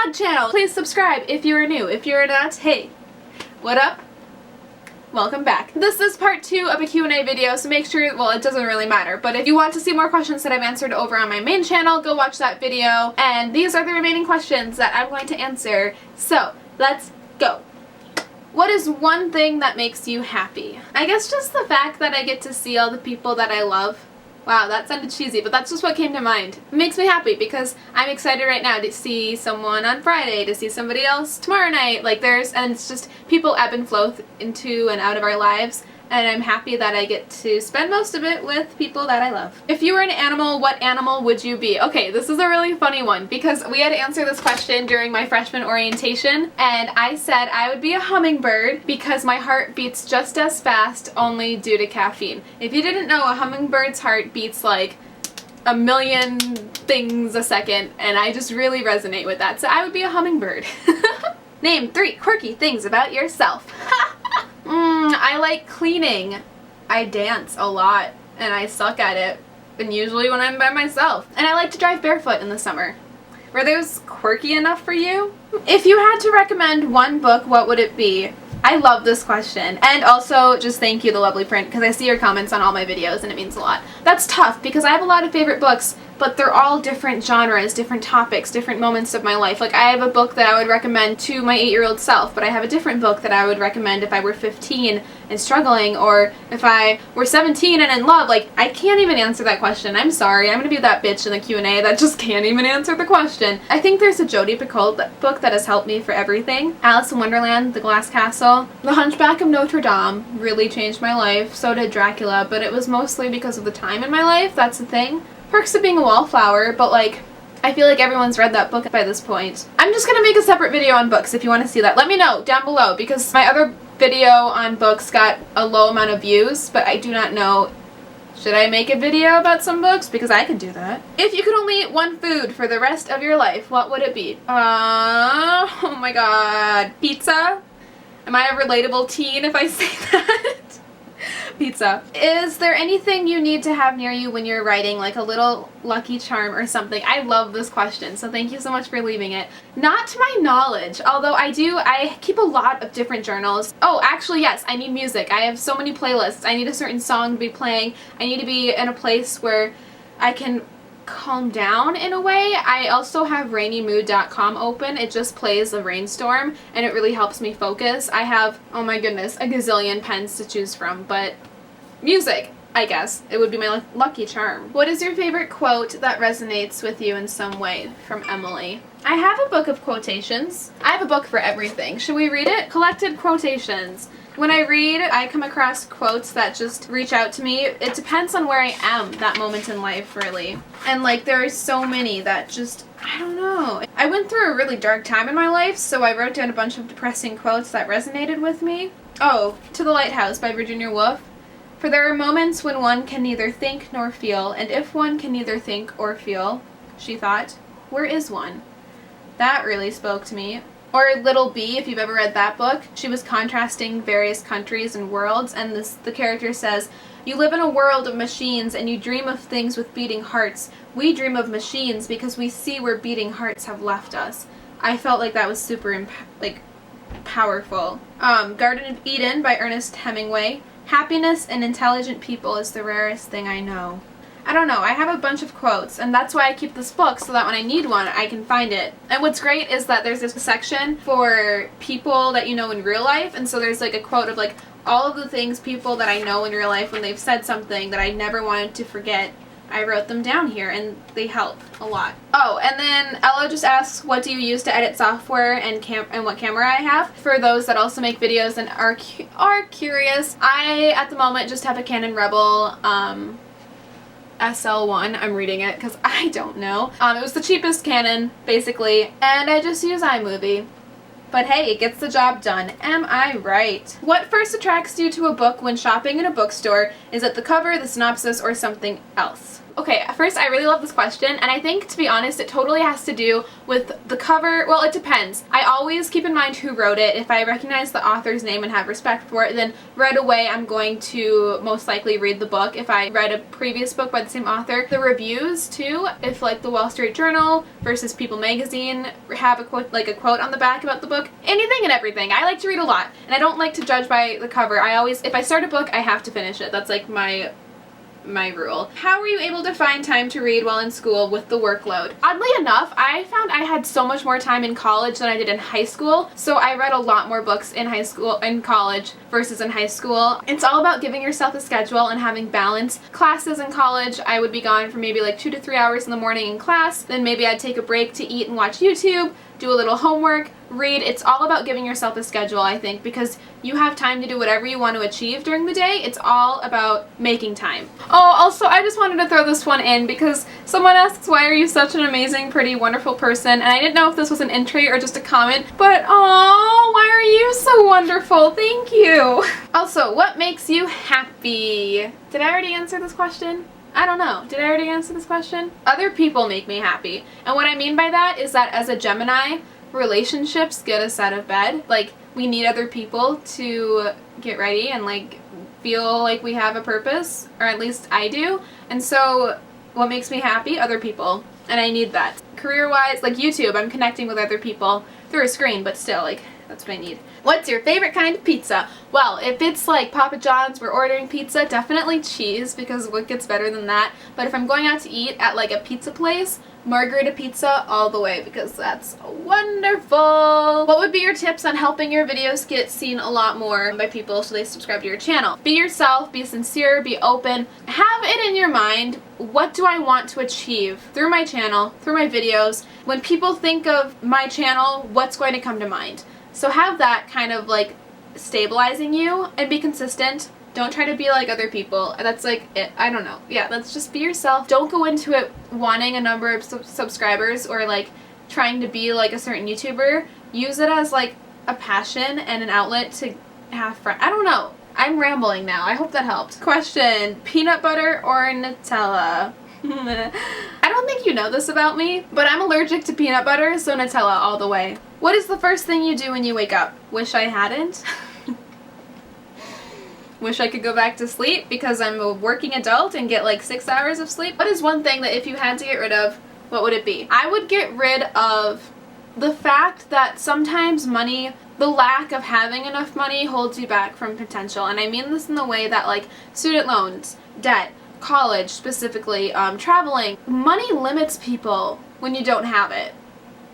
vlog channel. Please subscribe if you are new. If you're not, hey, what up? Welcome back. This is part 2 of a Q&A video, so make sure, well, it doesn't really matter, but if you want to see more questions that I've answered over on my main channel, go watch that video, and these are the remaining questions that I'm going to answer. So, let's go. What is one thing that makes you happy? I guess just the fact that I get to see all the people that I love. Wow, that sounded cheesy, but that's just what came to mind. It makes me happy because I'm excited right now to see someone on Friday, to see somebody else tomorrow night. And it's just people ebb and flow into and out of our lives, and I'm happy that I get to spend most of it with people that I love. If you were an animal, what animal would you be? Okay, this is a really funny one because we had to answer this question during my freshman orientation, and I said I would be a hummingbird because my heart beats just as fast, only due to caffeine. If you didn't know, a hummingbird's heart beats like a million things a second, and I just really resonate with that, so I would be a hummingbird. Name 3 quirky things about yourself. I like cleaning. I dance a lot, and I suck at it, and usually when I'm by myself. And I like to drive barefoot in the summer. Were those quirky enough for you? If you had to recommend one book, what would it be? I love this question. And also, just thank you, The Lovely Print, because I see your comments on all my videos, and it means a lot. That's tough, because I have a lot of favorite books, but they're all different genres, different topics, different moments of my life. Like, I have a book that I would recommend to my 8-year-old self, but I have a different book that I would recommend if I were 15 and struggling, or if I were 17 and in love. Like, I can't even answer that question. I'm sorry. I'm gonna be that bitch in the Q&A that just can't even answer the question. I think there's a Jodi Picoult book that has helped me for everything. Alice in Wonderland, The Glass Castle. The Hunchback of Notre Dame really changed my life. So did Dracula, but it was mostly because of the time in my life. That's the thing. Perks of Being a Wallflower, but like, I feel like everyone's read that book by this point. I'm just gonna make a separate video on books if you want to see that. Let me know down below, because my other video on books got a low amount of views, but I do not know, should I make a video about some books? Because I could do that. If you could only eat one food for the rest of your life, what would it be? Oh my god. Pizza? Am I a relatable teen if I say that? Pizza. Is there anything you need to have near you when you're writing, like a little lucky charm or something? I love this question, so thank you so much for leaving it. Not to my knowledge, although I keep a lot of different journals. Oh, actually, yes, I need music. I have so many playlists. I need a certain song to be playing. I need to be in a place where I can calm down in a way. I also have rainymood.com open. It just plays a rainstorm, and it really helps me focus. I have, oh my goodness, a gazillion pens to choose from, but music, I guess. It would be my lucky charm. What is your favorite quote that resonates with you in some way? From Emily. I have a book of quotations. I have a book for everything. Should we read it? Collected quotations. When I read, I come across quotes that just reach out to me. It depends on where I am that moment in life, really. And like, there are so many that just, I don't know. I went through a really dark time in my life, so I wrote down a bunch of depressing quotes that resonated with me. Oh, To the Lighthouse by Virginia Woolf. For there are moments when one can neither think nor feel, and if one can neither think or feel, she thought, where is one? That really spoke to me. Or Little Bee, if you've ever read that book. She was contrasting various countries and worlds, and the character says, you live in a world of machines and you dream of things with beating hearts. We dream of machines because we see where beating hearts have left us. I felt like that was super powerful. Garden of Eden by Ernest Hemingway. Happiness in intelligent people is the rarest thing I know. I don't know, I have a bunch of quotes, and that's why I keep this book, so that when I need one, I can find it. And what's great is that there's this section for people that you know in real life, and so there's like a quote of like all of the things people that I know in real life when they've said something that I never wanted to forget. I wrote them down here, and they help a lot. Oh, and then Ella just asks, what do you use to edit software and what camera I have? For those that also make videos and are curious, I, at the moment, just have a Canon Rebel, SL1, I'm reading it because I don't know. It was the cheapest Canon, basically, and I just use iMovie. But hey, it gets the job done. Am I right? What first attracts you to a book when shopping in a bookstore? Is it the cover, the synopsis, or something else? Okay, first, I really love this question, and I think, to be honest, it totally has to do with the cover. Well, it depends. I always keep in mind who wrote it. If I recognize the author's name and have respect for it, then right away I'm going to most likely read the book. If I read a previous book by the same author, the reviews too, if like the Wall Street Journal versus People magazine have a quote, like a quote on the back about the book, anything and everything. I like to read a lot, and I don't like to judge by the cover. I always, if I start a book, I have to finish it. That's like my rule. How were you able to find time to read while in school with the workload? Oddly enough, I found I had so much more time in college than I did in high school, so I read a lot more books in college versus in high school. It's all about giving yourself a schedule and having balance. Classes in college, I would be gone for maybe like 2 to 3 hours in the morning in class, then maybe I'd take a break to eat and watch YouTube, do a little homework, read. It's all about giving yourself a schedule, I think, because you have time to do whatever you want to achieve during the day. It's all about making time. Oh, also, I just wanted to throw this one in because someone asks, why are you such an amazing, pretty, wonderful person? And I didn't know if this was an entry or just a comment, but oh, why are you so wonderful? Thank you. Also, what makes you happy? Did I already answer this question? I don't know. Did I already answer this question? Other people make me happy. And what I mean by that is that as a Gemini, relationships get us out of bed. Like, we need other people to get ready and like feel like we have a purpose, or at least I do. And so what makes me happy? Other people. And I need that. Career-wise, like YouTube, I'm connecting with other people through a screen, but still, like, that's what I need. What's your favorite kind of pizza? Well, if it's like Papa John's, we're ordering pizza, definitely cheese, because what gets better than that? But if I'm going out to eat at like a pizza place, margarita pizza all the way, because that's wonderful. What would be your tips on helping your videos get seen a lot more by people so they subscribe to your channel? Be yourself, be sincere, be open. Have it in your mind, what do I want to achieve through my channel, through my videos? When people think of my channel, what's going to come to mind? So have that kind of like stabilizing you, and be consistent. Don't try to be like other people. That's like it. I don't know. Yeah, let's just be yourself. Don't go into it wanting a number of subscribers or like trying to be like a certain YouTuber. Use it as like a passion and an outlet to have friends. I don't know. I'm rambling now. I hope that helped. Question: peanut butter or Nutella? I don't think you know this about me, but I'm allergic to peanut butter, so Nutella all the way. What is the first thing you do when you wake up? Wish I hadn't. Wish I could go back to sleep because I'm a working adult and get like 6 hours of sleep. What is one thing that if you had to get rid of, what would it be? I would get rid of the fact that sometimes money, the lack of having enough money holds you back from potential. And I mean this in the way that like student loans, debt, college specifically, traveling. Money limits people when you don't have it,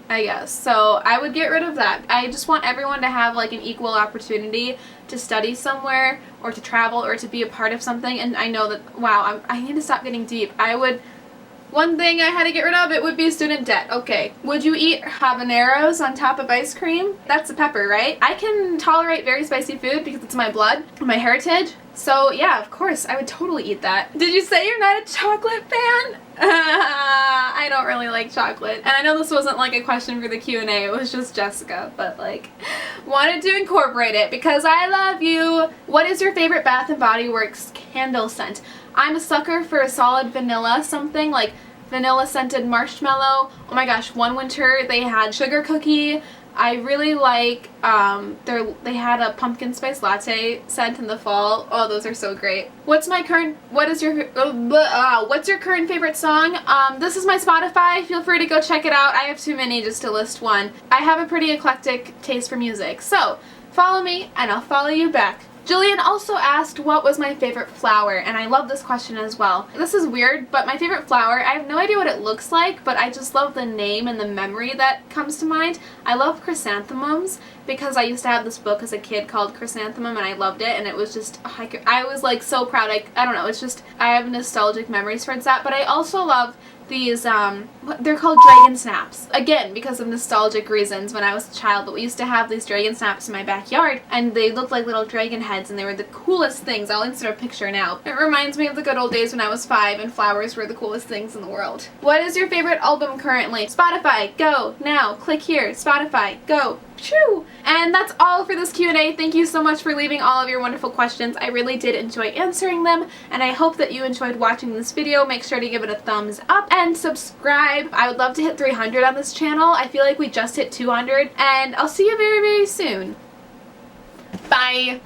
I guess. So I would get rid of that. I just want everyone to have like an equal opportunity to study somewhere or to travel or to be a part of something. And I know that, wow, I need to stop getting deep. One thing I had to get rid of, it would be student debt. Okay. Would you eat habaneros on top of ice cream? That's a pepper, right? I can tolerate very spicy food because it's my blood, my heritage. So yeah, of course, I would totally eat that. Did you say you're not a chocolate fan? I don't really like chocolate. And I know this wasn't like a question for the Q&A, it was just Jessica, but like, wanted to incorporate it because I love you. What is your favorite Bath & Body Works candle scent? I'm a sucker for a solid vanilla, something like vanilla scented marshmallow. Oh my gosh, one winter they had sugar cookie. I really like, they had a pumpkin spice latte scent in the fall. Oh, those are so great. What's your current favorite song? This is my Spotify. Feel free to go check it out. I have too many just to list one. I have a pretty eclectic taste for music. So, follow me and I'll follow you back. Jillian also asked what was my favorite flower, and I love this question as well. This is weird, but my favorite flower, I have no idea what it looks like, but I just love the name and the memory that comes to mind. I love chrysanthemums because I used to have this book as a kid called Chrysanthemum and I loved it, and it was just, I was like so proud. I don't know, it's just, I have nostalgic memories towards that, but I also love these, they're called dragon snaps. Again, because of nostalgic reasons when I was a child, but we used to have these dragon snaps in my backyard, and they looked like little dragon heads, and they were the coolest things. I'll insert a picture now. It reminds me of the good old days when I was 5 and flowers were the coolest things in the world. What is your favorite album currently? Spotify, go, now, click here, Spotify, go. True. And that's all for this Q&A. Thank you so much for leaving all of your wonderful questions. I really did enjoy answering them, and I hope that you enjoyed watching this video. Make sure to give it a thumbs up and subscribe. I would love to hit 300 on this channel. I feel like we just hit 200, and I'll see you very, very soon. Bye!